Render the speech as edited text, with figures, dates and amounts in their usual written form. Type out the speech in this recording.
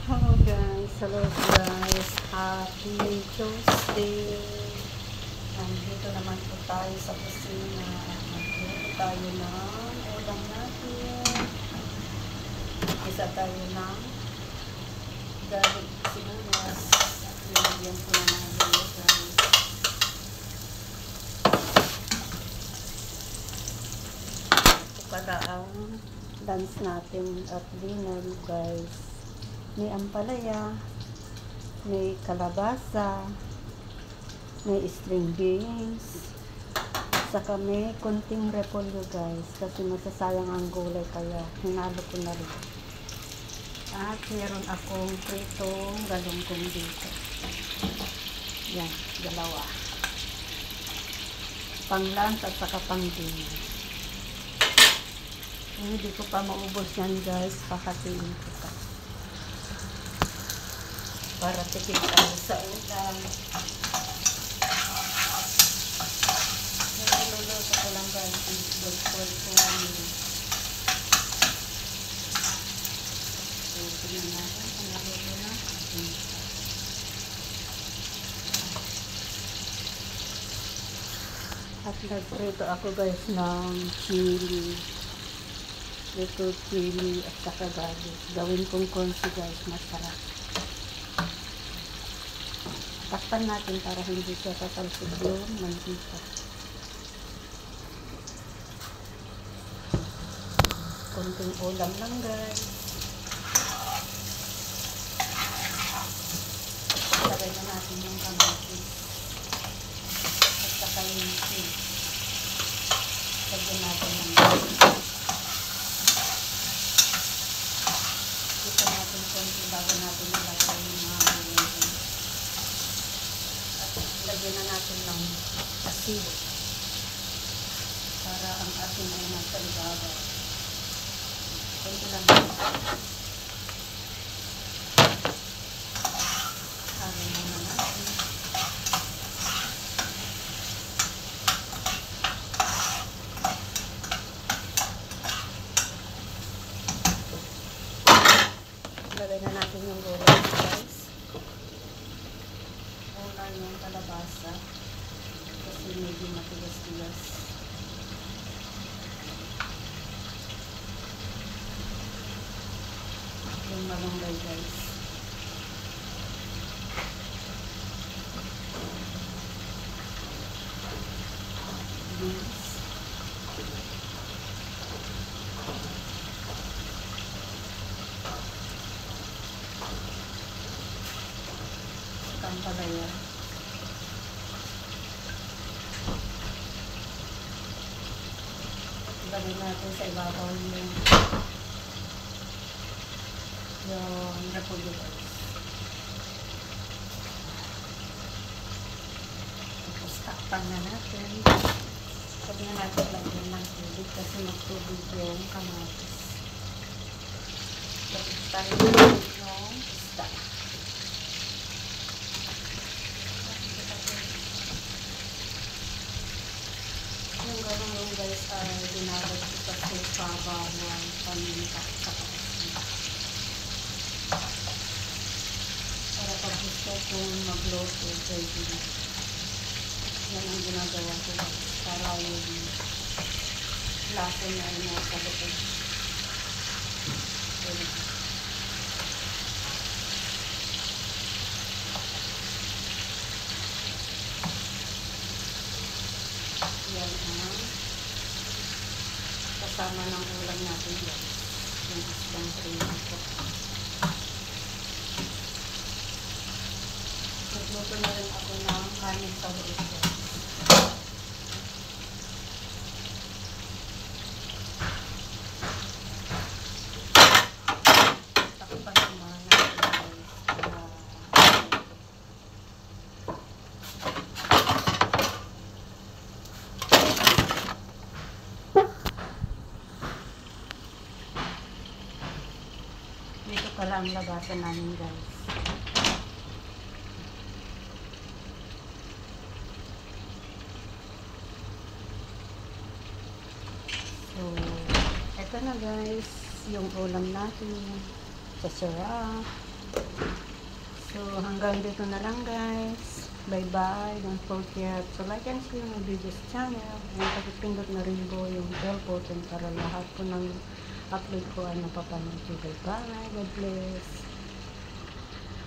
Hello guys, happy Tuesday. Nandito naman po tayo sa kusina. Nandito tayo ng ulam natin. Isa tayo ng garlic sibuyas. Nilagyan po na ng garlic guys. Ito pala ang lunch natin at dinner guys. May ampalaya, may kalabasa, may string beans, saka may kunting repolyo guys, kasi masasayang ang gulay kaya hinalo ko na rin. At meron akong pritong galunggong dito. Yan, dalawa. Pang lunch at saka pang dinner. Hindi ko pa maubos yan guys, hahatiin ko pa. Para tipid tayo sa ulam. Niluluto ko lang guys ang bol-bol ko. So, tignan natin kung naluto na. At nagprito ako guys ng chili. Little chili at saka garlic. Gawin kong konsi guys, masarap. Takpan natin para hindi siya tatalsig yung mantika. Konting ulam lang guys. Lagay na natin yung kamatis. At saka yung cheese. Lagyan natin ng guys. Ito natin konti bago natin nilagay yung mga gulay. Lagyan na natin ng asin para ang asin ay nasa ibabaw. Kunti lang halo muna natin. Lagay na natin yung gulay guys. Yung kalabasa kasi medyo matigas-tigas. Yung malunggay guys. Beans. Ampalaya. Lagay natin sa ibabaw yung repolyo guys. Tapos takpan na natin. Huwag na natin lagyan ng tubig kasi magtubig yung kamatis. Tapos tayo yung isda. Yung galunggong guys ay dinarag ko sa suka, bawang, paminta, sa kasin. Para pag gusto kong magluto, pwede na. Yan ang ginagawa ko para yung lasa na ay nasa loob. Pwede na. Yan ang kasama ng ulam natin guys. Yung isdang training ko. Nagluto na rin ako ng kanin sa buo guys. Takpan yung mga natin guys. Dito pala ang labasan namin guys. So, eto na guys, yung ulam natin. Sa sarap. So, hanggang dito na lang guys. Bye-bye. Don't forget to like and share my videos channel. And pakipindot na rin po yung bell button para lahat po ng upload ko ay napapanood ko. Bye-bye. God bless.